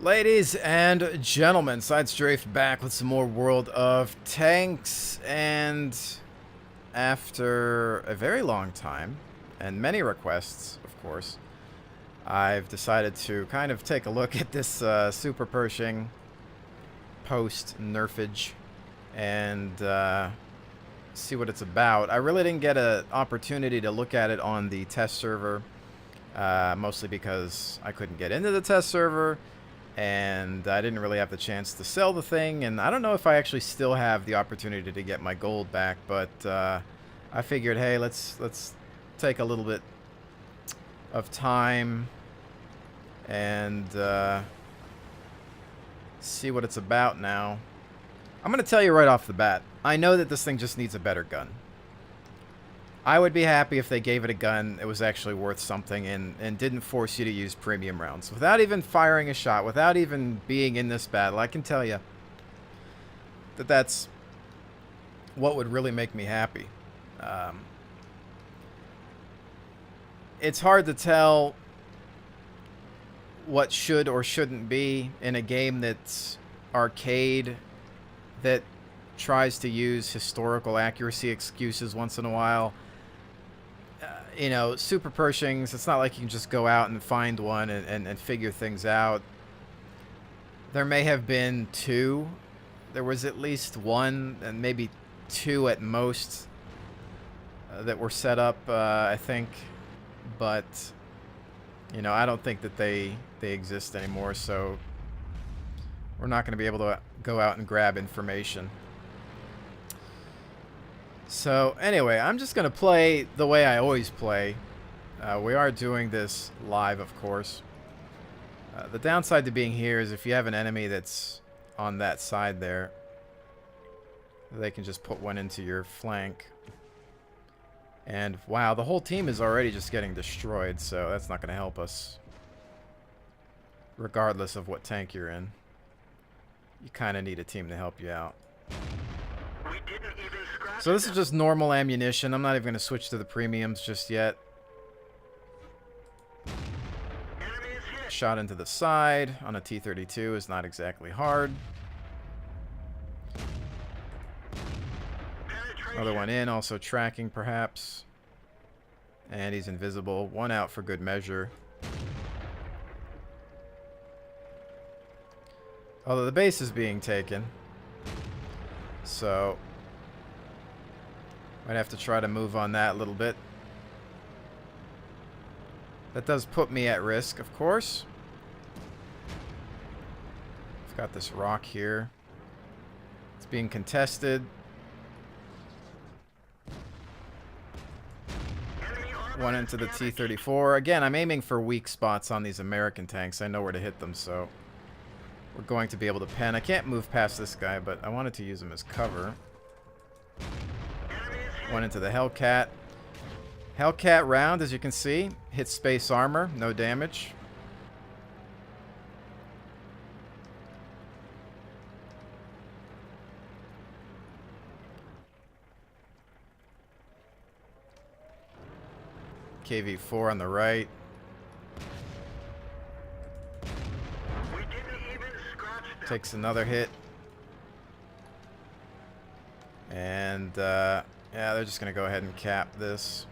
Ladies and gentlemen, Side Strafe back with some more World of Tanks, and after a very long time, and many requests, of course, I've decided to kind of take a look at this Super Pershing post-nerfage and see what it's about. I really didn't get an opportunity to look at it on the test server, mostly because I couldn't get into the test server, and I didn't really have the chance to sell the thing, and I don't know if I actually still have the opportunity to get my gold back, but I figured, hey, let's take a little bit of time and see what it's about now. I'm going to tell you right off the bat, I know that this thing just needs a better gun. I would be happy if they gave it a gun that was actually worth something and didn't force you to use premium rounds. Without even firing a shot, without even being in this battle, I can tell you that that's what would really make me happy. It's hard to tell what should or shouldn't be in a game that's arcade, that tries to use historical accuracy excuses once in a while. You know, Super Pershings, it's not like you can just go out and find one and figure things out. There may have been two. There was at least one, and maybe two at most, that were set up, I think. But, you know, I don't think that they exist anymore, so we're not going to be able to go out and grab information. So, anyway, I'm just going to play the way I always play. We are doing this live, of course. The downside to being here is if you have an enemy that's on that side there, they can just put one into your flank. And, wow, the whole team is already just getting destroyed, so that's not going to help us. Regardless of what tank you're in. You kind of need a team to help you out. So this is just normal ammunition. I'm not even going to switch to the premiums just yet. Shot into the side on a T-32 is not exactly hard. Another one in, also tracking perhaps. And he's invisible. One out for good measure. Although the base is being taken. So might have to try to move on that a little bit. That does put me at risk, of course. I've got this rock here. It's being contested. One into the T-34. Again, I'm aiming for weak spots on these American tanks. I know where to hit them, so we're going to be able to pen. I can't move past this guy, but I wanted to use him as cover. One into the Hellcat. Hellcat round, as you can see, hits space armor, no damage. KV-4 on the right. Takes another hit. And, yeah, they're just going to go ahead and cap this.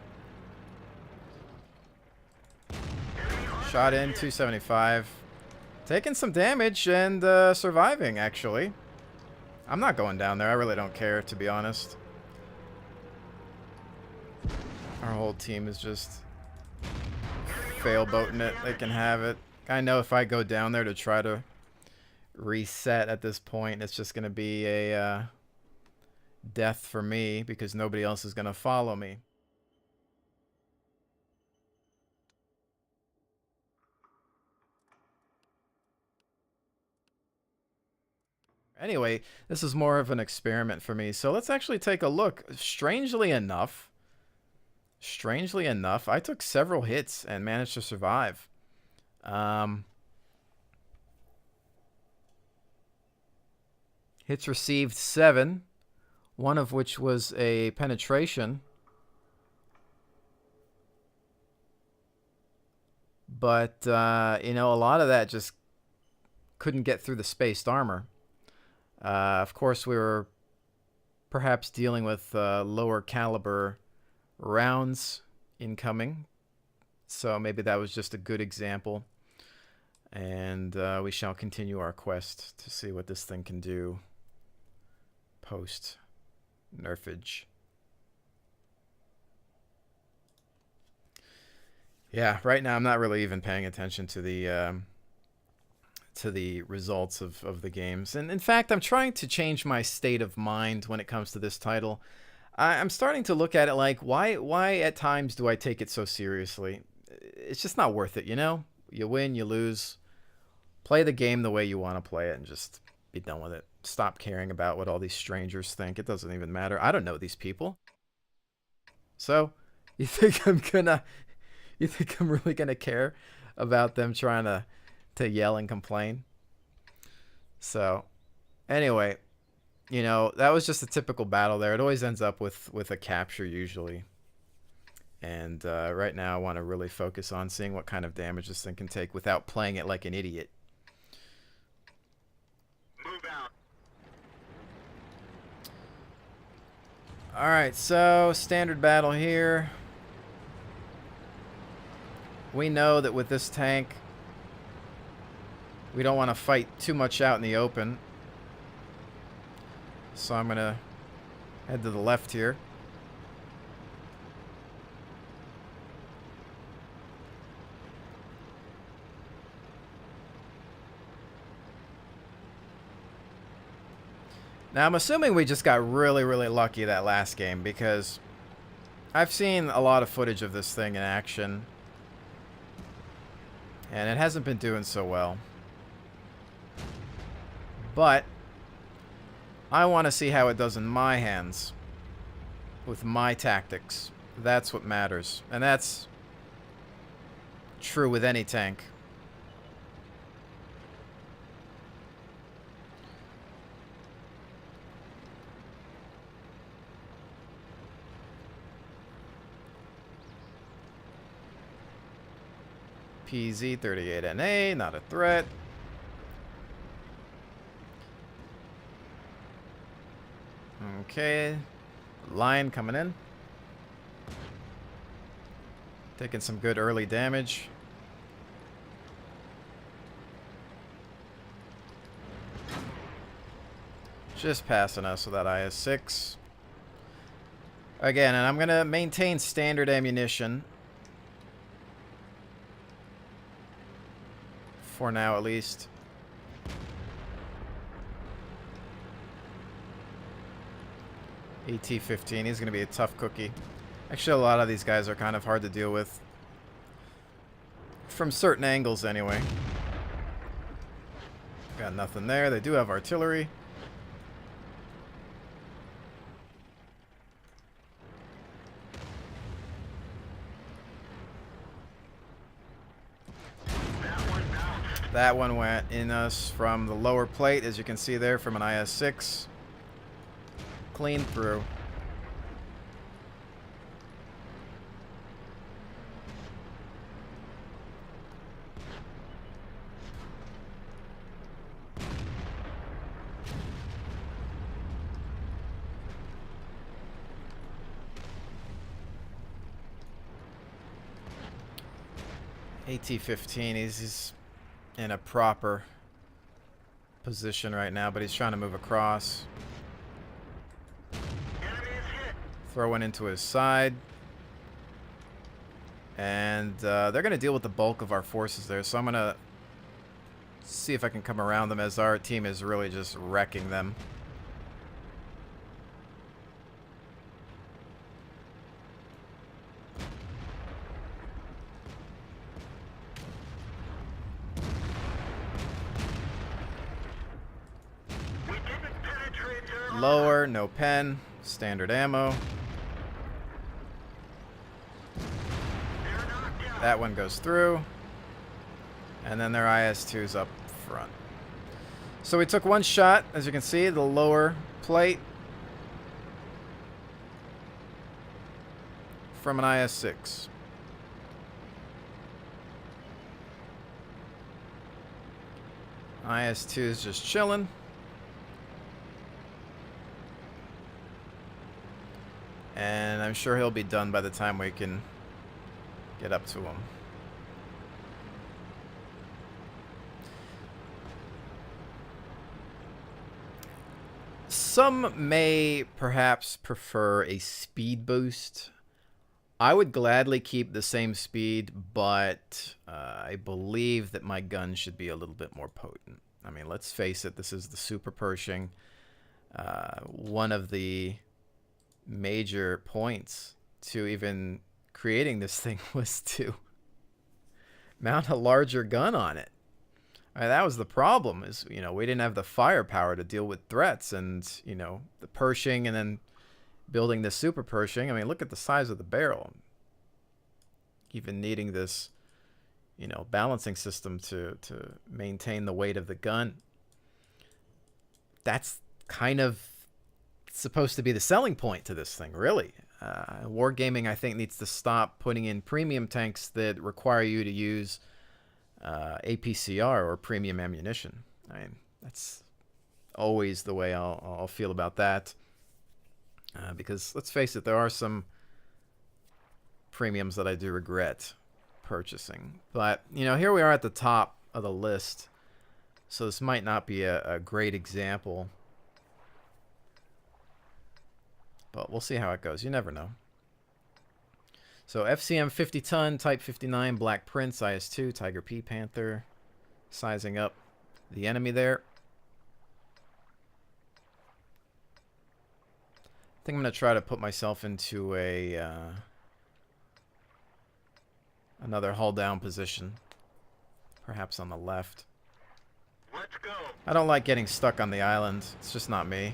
Shot in, 275. Taking some damage and surviving, actually. I'm not going down there. I really don't care, to be honest. Our whole team is just fail-boating it. They can have it. I know if I go down there to try to reset at this point, it's just going to be a death for me because nobody else is going to follow me. Anyway, this is more of an experiment for me, so let's actually take a look. Strangely enough, I took several hits and managed to survive. Hits received 7, one of which was a penetration. But, you know, a lot of that just couldn't get through the spaced armor. Of course, we were perhaps dealing with lower caliber rounds incoming, so maybe that was just a good example. And we shall continue our quest to see what this thing can do post nerfage. Yeah, right now I'm not really even paying attention to the results of the games. And in fact, I'm trying to change my state of mind when it comes to this title. I'm starting to look at it like, why at times do I take it so seriously? It's just not worth it, you know? You win, you lose. Play the game the way you want to play it and just be done with it. Stop caring about what all these strangers think. It doesn't even matter. I don't know these people. So, you think I'm really gonna care about them trying to yell and complain? So, anyway, you know, that was just a typical battle there. It always ends up with a capture usually. And right now I want to really focus on seeing what kind of damage this thing can take without playing it like an idiot. Move out. Alright, so standard battle here. We know that with this tank, we don't want to fight too much out in the open. So I'm going to head to the left here. Now, I'm assuming we just got really, really lucky that last game, because I've seen a lot of footage of this thing in action, and it hasn't been doing so well. But I want to see how it does in my hands, with my tactics. That's what matters, and that's true with any tank. PZ-38NA, not a threat. Okay, Lion coming in. Taking some good early damage. Just passing us with that IS-6. Again, and I'm going to maintain standard ammunition. For now, at least. AT-15, he's going to be a tough cookie. Actually, a lot of these guys are kind of hard to deal with. From certain angles, anyway. Got nothing there. They do have artillery. That one went in us from the lower plate, as you can see there, from an IS-6. Clean through. AT-15, he's in a proper position right now, but he's trying to move across. Throw one into his side. And they're going to deal with the bulk of our forces there, so I'm going to see if I can come around them, as our team is really just wrecking them. Lower, no pen, standard ammo. That one goes through. And then their IS-2's up front. So we took one shot, as you can see, the lower plate from an IS-6. IS-2 is just chilling. And I'm sure he'll be done by the time we can get up to him. Some may perhaps prefer a speed boost. I would gladly keep the same speed, but I believe that my gun should be a little bit more potent. I mean, let's face it, this is the Super Pershing. One of the major points to even creating this thing was to mount a larger gun on it. I mean, that was the problem, is, you know, we didn't have the firepower to deal with threats, and, you know, the Pershing and then building the Super Pershing. I mean, look at the size of the barrel. Even needing this, you know, balancing system to maintain the weight of the gun. That's kind of supposed to be the selling point to this thing, really. Wargaming, I think, needs to stop putting in premium tanks that require you to use APCR or premium ammunition. I mean, that's always the way I'll feel about that. Because let's face it, there are some premiums that I do regret purchasing. But, you know, here we are at the top of the list. So this might not be a great example. But we'll see how it goes. You never know. So FCM 50-ton, Type 59, Black Prince, IS-2, Tiger P Panther. Sizing up the enemy there. I think I'm going to try to put myself into a another hull down position. Perhaps on the left. Let's go. I don't like getting stuck on the island. It's just not me.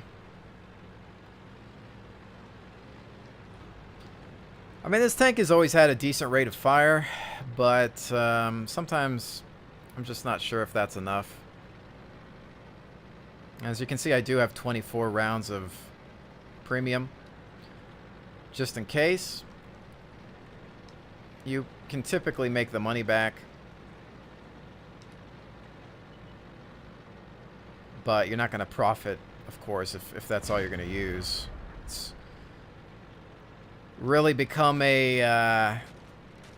I mean, this tank has always had a decent rate of fire, but sometimes I'm just not sure if that's enough. As you can see, I do have 24 rounds of premium. Just in case. You can typically make the money back, but you're not going to profit, of course, if that's all you're going to use. It's really become a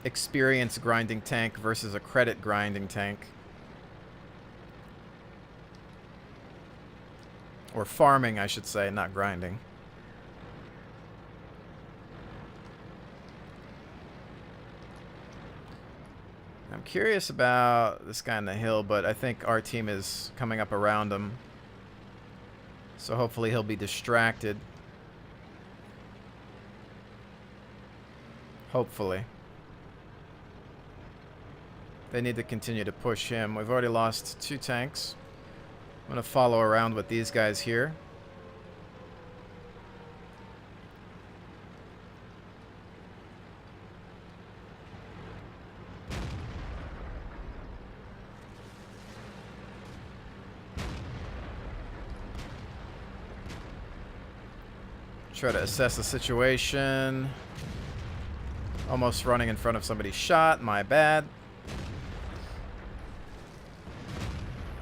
experience grinding tank versus a credit grinding tank. Or farming, I should say, not grinding. I'm curious about this guy on the hill, but I think our team is coming up around him. So hopefully he'll be distracted. Hopefully. They need to continue to push him. We've already lost 2 tanks. I'm going to follow around with these guys here. Try to assess the situation. Almost running in front of somebody's shot. My bad.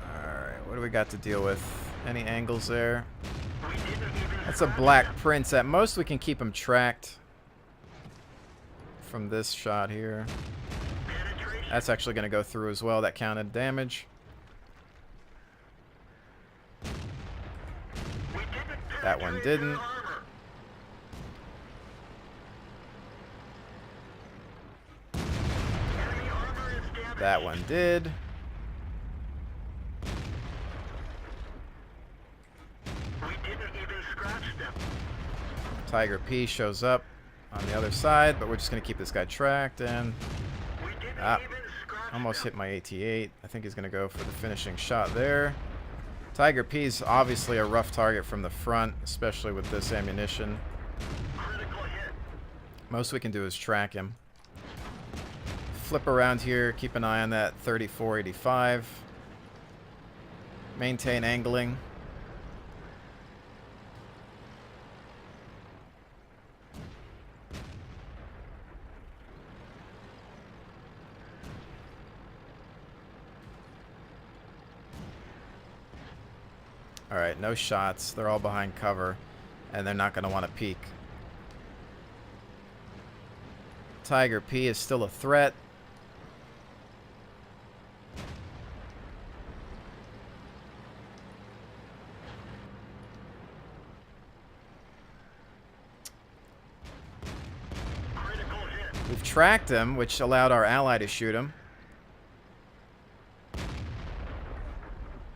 Alright, what do we got to deal with? Any angles there? That's a Black Prince. At most, we can keep him tracked from this shot here. That's actually going to go through as well. That counted damage. That one didn't. That one did. Tiger P shows up on the other side, but we're just going to keep this guy tracked, and almost hit my AT-8. I think he's going to go for the finishing shot there. Tiger P's obviously a rough target from the front, especially with this ammunition. Most we can do is track him. Flip around here, keep an eye on that 3485. Maintain angling. Alright, no shots. They're all behind cover. And they're not going to want to peek. Tiger P is still a threat. We've tracked him, which allowed our ally to shoot him.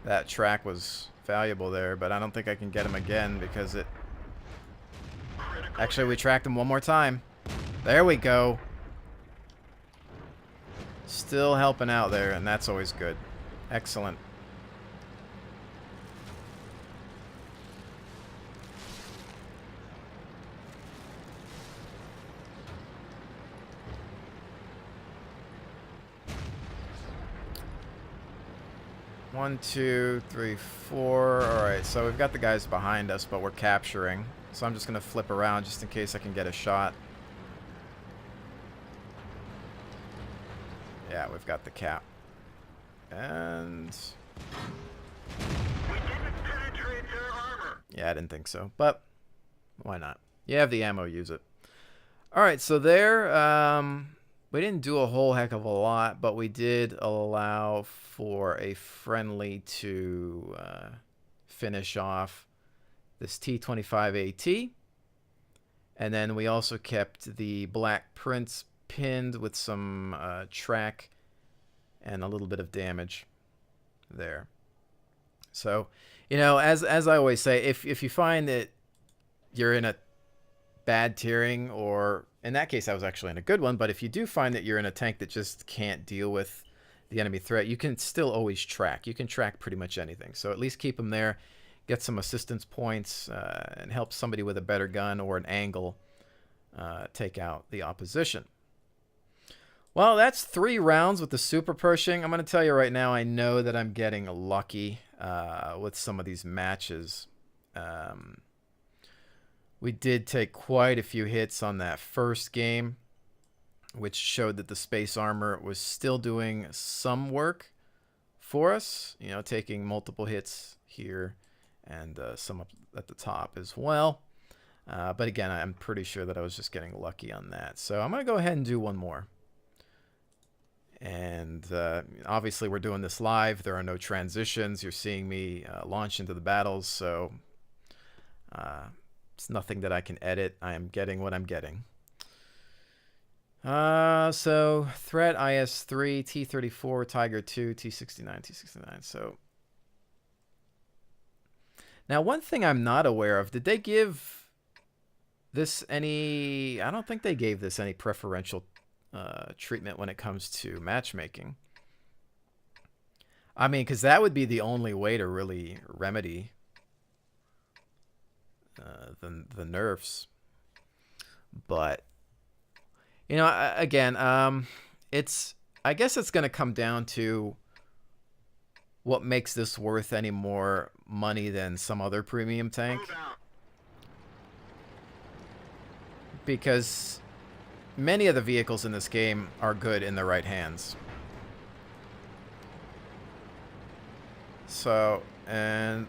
That track was valuable there, but I don't think I can get him again because it... Actually, we tracked him one more time. There we go. Still helping out there, and that's always good. Excellent. One, two, three, four. Alright, so we've got the guys behind us, but we're capturing. So I'm just going to flip around just in case I can get a shot. Yeah, we've got the cap. And... We didn't penetrate their armor. yeah, I didn't think so, but why not? You have the ammo, use it. Alright, so there, we didn't do a whole heck of a lot, but we did allow for a friendly to finish off this T-25AT. And then we also kept the Black Prince pinned with some track and a little bit of damage there. So, you know, as I always say, if you find that you're in a bad tiering, or in that case I was actually in a good one, but if you do find that you're in a tank that just can't deal with the enemy threat, you can still always track. You can track pretty much anything. So at least keep them there, get some assistance points, and help somebody with a better gun or an angle take out the opposition. Well, that's 3 rounds with the Super Pershing. I'm going to tell you right now, I know that I'm getting lucky with some of these matches. We did take quite a few hits on that first game, which showed that the space armor was still doing some work for us. You know, taking multiple hits here and some up at the top as well. But again, I'm pretty sure that I was just getting lucky on that. So I'm going to go ahead and do one more. And obviously we're doing this live. There are no transitions. You're seeing me launch into the battles, so it's nothing that I can edit. I am getting what I'm getting. So threat IS-3, T-34, Tiger 2, T-69, T-69. So now one thing I'm not aware of, did they give this any... I don't think they gave this any preferential treatment when it comes to matchmaking. I mean, because that would be the only way to really remedy the nerfs. But you know, again, it's, I guess it's going to come down to what makes this worth any more money than some other premium tank. Because many of the vehicles in this game are good in the right hands. So, and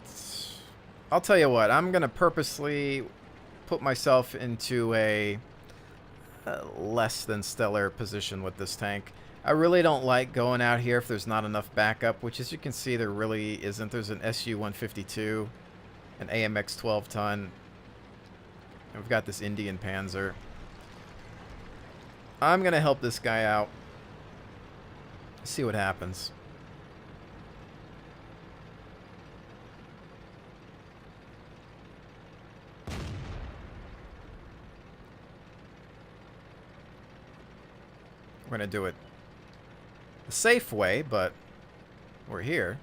I'll tell you what, I'm going to purposely put myself into a less than stellar position with this tank. I really don't like going out here if there's not enough backup, which as you can see there really isn't. There's an SU-152, an AMX 12-ton. We've got this Indian Panzer. I'm going to help this guy out. See what happens. We're going to do it the safe way, but we're here.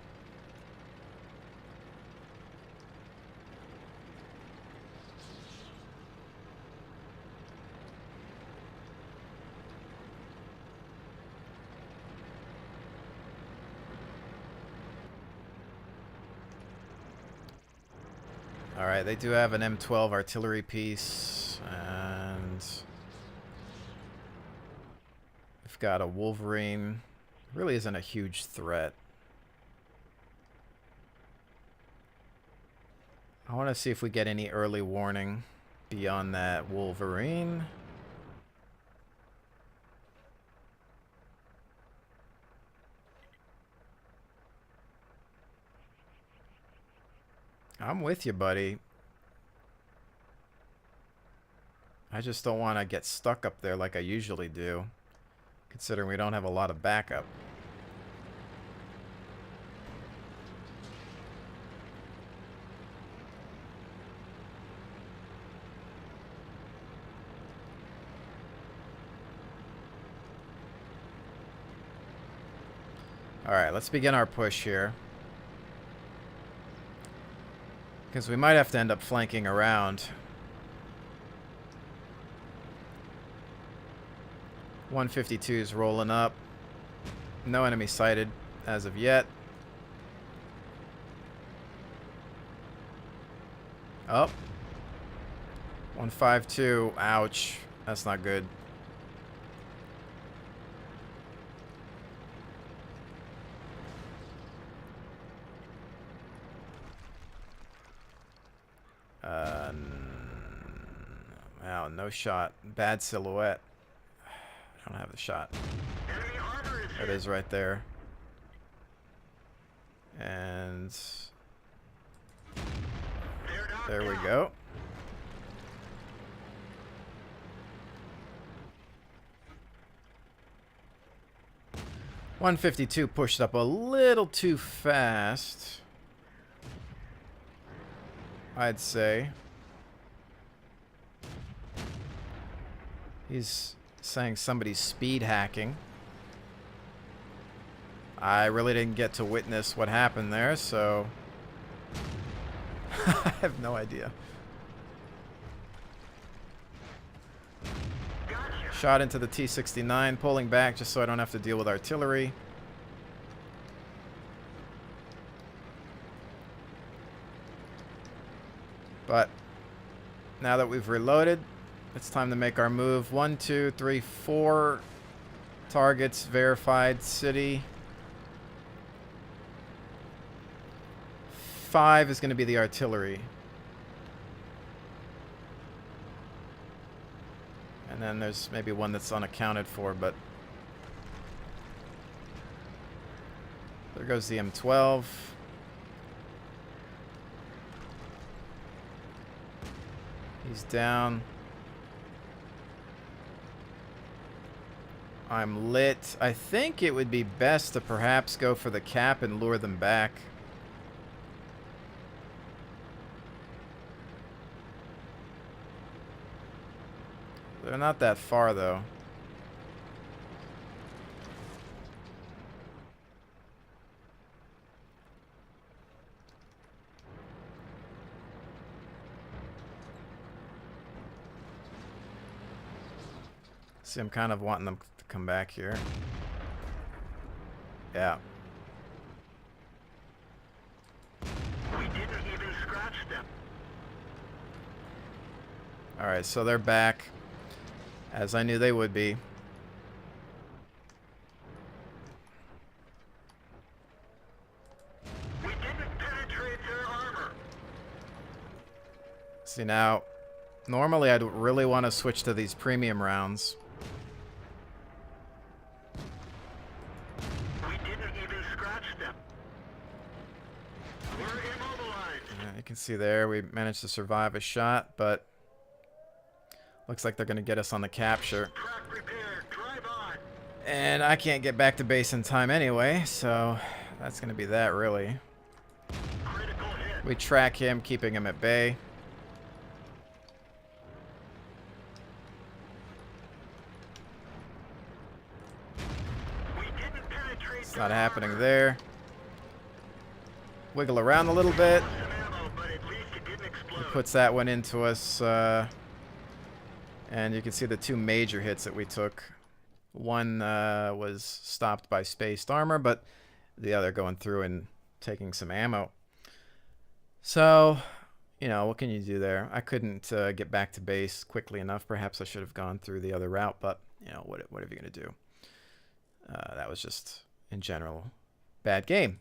Alright, they do have an M12 artillery piece, and we've got a Wolverine. Really isn't a huge threat. I want to see if we get any early warning beyond that Wolverine. I'm with you, buddy. I just don't want to get stuck up there like I usually do, considering we don't have a lot of backup. Alright, let's begin our push here. Because we might have to end up flanking around. 152 is rolling up. No enemy sighted as of yet. Oh. 152. Ouch. That's not good. Wow, no shot. Bad silhouette. I don't have the shot. Enemy armor is It is right there. And They're knocked there we down. go. .152 pushed up a little too fast, I'd say. He's saying somebody's speed hacking. I really didn't get to witness what happened there, so I have no idea. Gotcha. Shot into the T-69, pulling back just so I don't have to deal with artillery. But now that we've reloaded, it's time to make our move. 1, 2, 3, 4 targets verified. City. 5 is going to be the artillery. And then there's maybe one that's unaccounted for, but there goes the M12. He's down. I'm lit. I think it would be best to perhaps go for the cap and lure them back. They're not that far, though. See, I'm kind of wanting them to come back here. Yeah. We didn't even scratch them. Alright, so they're back. As I knew they would be. We didn't penetrate their armor. See, now, normally I'd really want to switch to these premium rounds. We didn't even scratch them. We're immobilized. Yeah, you can see there, we managed to survive a shot, but looks like they're going to get us on the capture. Track repaired. Drive on. And I can't get back to base in time anyway, so that's going to be that, really. Critical hit. We track him, keeping him at bay. We didn't penetrate It's their not happening armor. there. Wiggle around a little bit. Lost some ammo, but at least it didn't explode. Puts that one into us. And you can see the two major hits that we took. One was stopped by spaced armor, but the other going through and taking some ammo. So, you know, what can you do there? I couldn't get back to base quickly enough. Perhaps I should have gone through the other route, but, you know, whatever you're going to do. That was just, in general, bad game.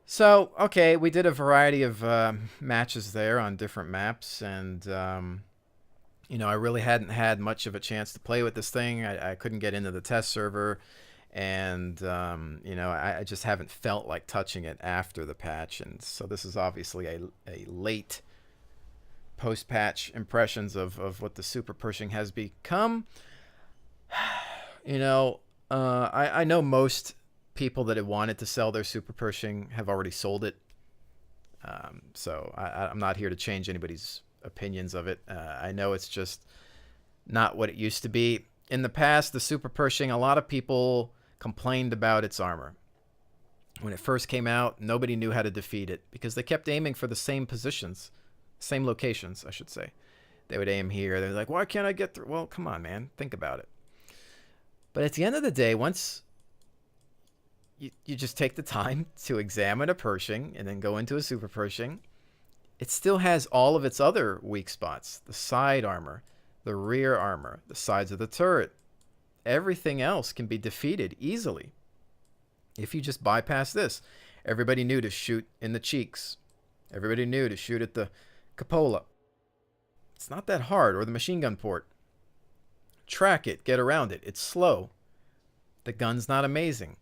So, okay, we did a variety of matches there on different maps, and I really hadn't had much of a chance to play with this thing. I couldn't get into the test server, and I just haven't felt like touching it after the patch, and so this is obviously a late post-patch impressions of what the Super Pershing has become. I know most people that have wanted to sell their Super Pershing have already sold it. So I'm not here to change anybody's opinions of it. I know it's just not what it used to be. In the past, the Super Pershing, a lot of people complained about its armor. When it first came out, nobody knew how to defeat it because they kept aiming for the same positions, same locations, I should say. They would aim here. They're like, why can't I get through? Well, come on, man. Think about it. But at the end of the day, once you just take the time to examine a Pershing and then go into a Super Pershing, it still has all of its other weak spots. The side armor, the rear armor, the sides of the turret. Everything else can be defeated easily if you just bypass this. Everybody knew to shoot in the cheeks. Everybody knew to shoot at the cupola. It's not that hard. Or the machine gun port. Track it. Get around it. It's slow. The gun's not amazing.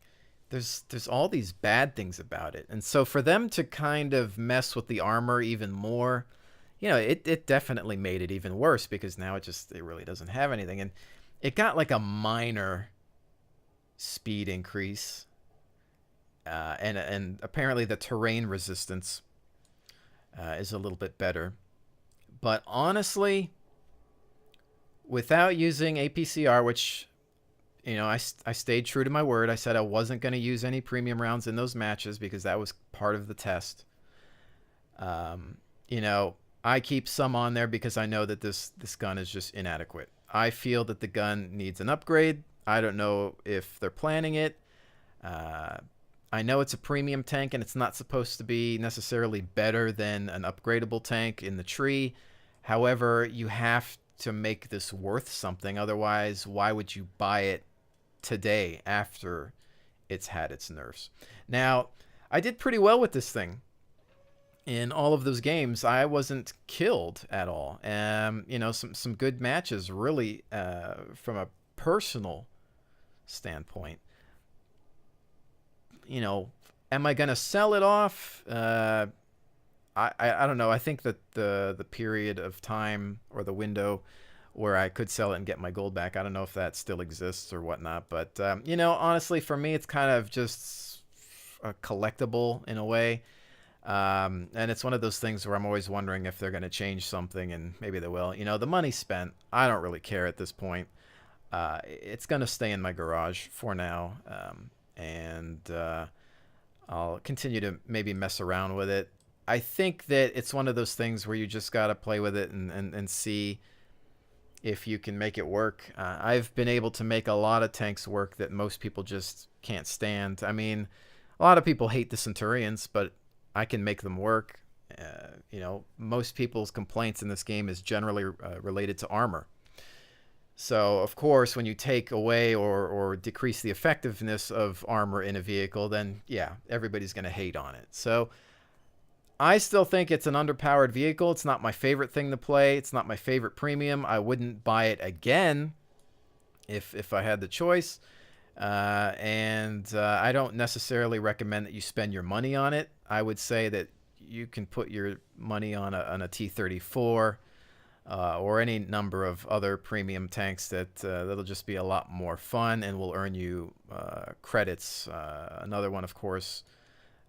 There's all these bad things about it. And so for them to kind of mess with the armor even more, it definitely made it even worse because now it really doesn't have anything. And it got like a minor speed increase. And apparently the terrain resistance is a little bit better. But honestly, without using APCR, which, I stayed true to my word. I said I wasn't going to use any premium rounds in those matches because that was part of the test. I keep some on there because I know that this gun is just inadequate. I feel that the gun needs an upgrade. I don't know if they're planning it. I know it's a premium tank and it's not supposed to be necessarily better than an upgradable tank in the tree. However, you have to make this worth something. Otherwise, why would you buy it today after it's had its nerfs? Now, I did pretty well with this thing. In all of those games, I wasn't killed at all. Some good matches, really, from a personal standpoint. Am I gonna sell it off? I don't know. I think that the period of time or the window where I could sell it and get my gold back, I don't know if that still exists or whatnot. But honestly, for me, it's kind of just a collectible in a way. And it's one of those things where I'm always wondering if they're going to change something, and maybe they will. The money spent, I don't really care at this point. It's going to stay in my garage for now. And I'll continue to maybe mess around with it. I think that it's one of those things where you just got to play with it and see if you can make it work. I've been able to make a lot of tanks work that most people just can't stand. I mean, a lot of people hate the Centurions, but I can make them work. Most people's complaints in this game is generally related to armor. So, of course, when you take away or decrease the effectiveness of armor in a vehicle, then, yeah, everybody's going to hate on it. So, I still think it's an underpowered vehicle. It's not my favorite thing to play. It's not my favorite premium. I wouldn't buy it again if I had the choice. I don't necessarily recommend that you spend your money on it. I would say that you can put your money on a T-34 or any number of other premium tanks that'll just be a lot more fun and will earn you credits. Another one, of course,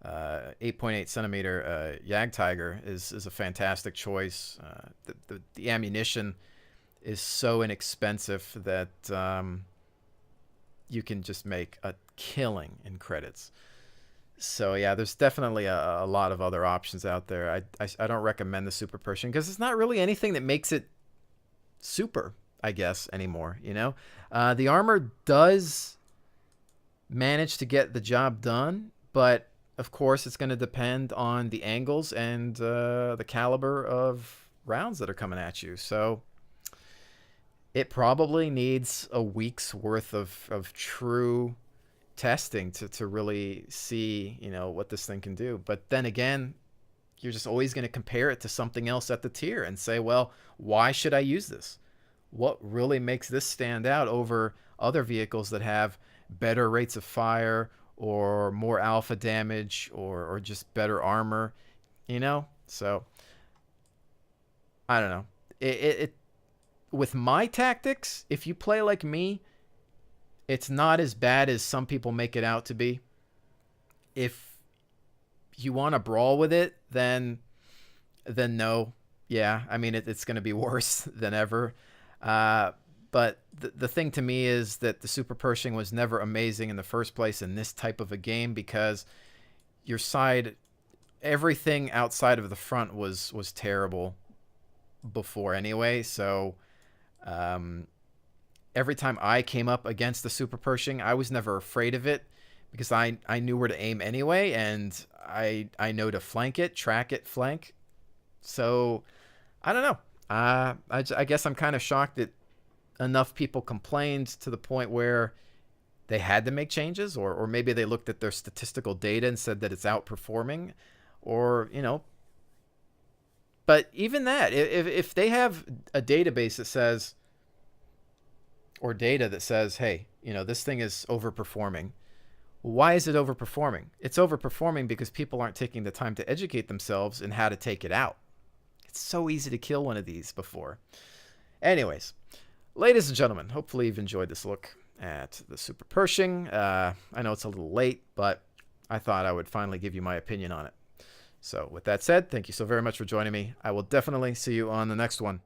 8.8 centimeter Jagdtiger is a fantastic choice. The ammunition is so inexpensive that you can just make a killing in credits. So yeah, there's definitely a lot of other options out there. I don't recommend the Super Pershing because it's not really anything that makes it super, I guess, anymore. The armor does manage to get the job done, but of course it's going to depend on the angles and the caliber of rounds that are coming at you. So it probably needs a week's worth of true testing to really see, you know, what this thing can do. But then again, you're just always going to compare it to something else at the tier and say, well, why should I use this? What really makes this stand out over other vehicles that have better rates of fire or more alpha damage or just better armor, you know? So I don't know. It with my tactics, if you play like me, it's not as bad as some people make it out to be. If you want to brawl with it, then no. Yeah, I mean, it's going to be worse than ever. But the thing to me is that the Super Pershing was never amazing in the first place in this type of a game, because your side, everything outside of the front was terrible before anyway. So every time I came up against the Super Pershing, I was never afraid of it because I knew where to aim anyway, and I know to flank it, track it, flank. So I don't know. I guess I'm kind of shocked that enough people complained to the point where they had to make changes, or maybe they looked at their statistical data and said that it's outperforming, or, you know. But even that, if they have a database that says, or data that says, hey, you know, this thing is overperforming, why is it overperforming? It's overperforming because people aren't taking the time to educate themselves in how to take it out. It's so easy to kill one of these before. Anyways, ladies and gentlemen, hopefully you've enjoyed this look at the Super Pershing. I know it's a little late, but I thought I would finally give you my opinion on it. So with that said, thank you so very much for joining me. I will definitely see you on the next one.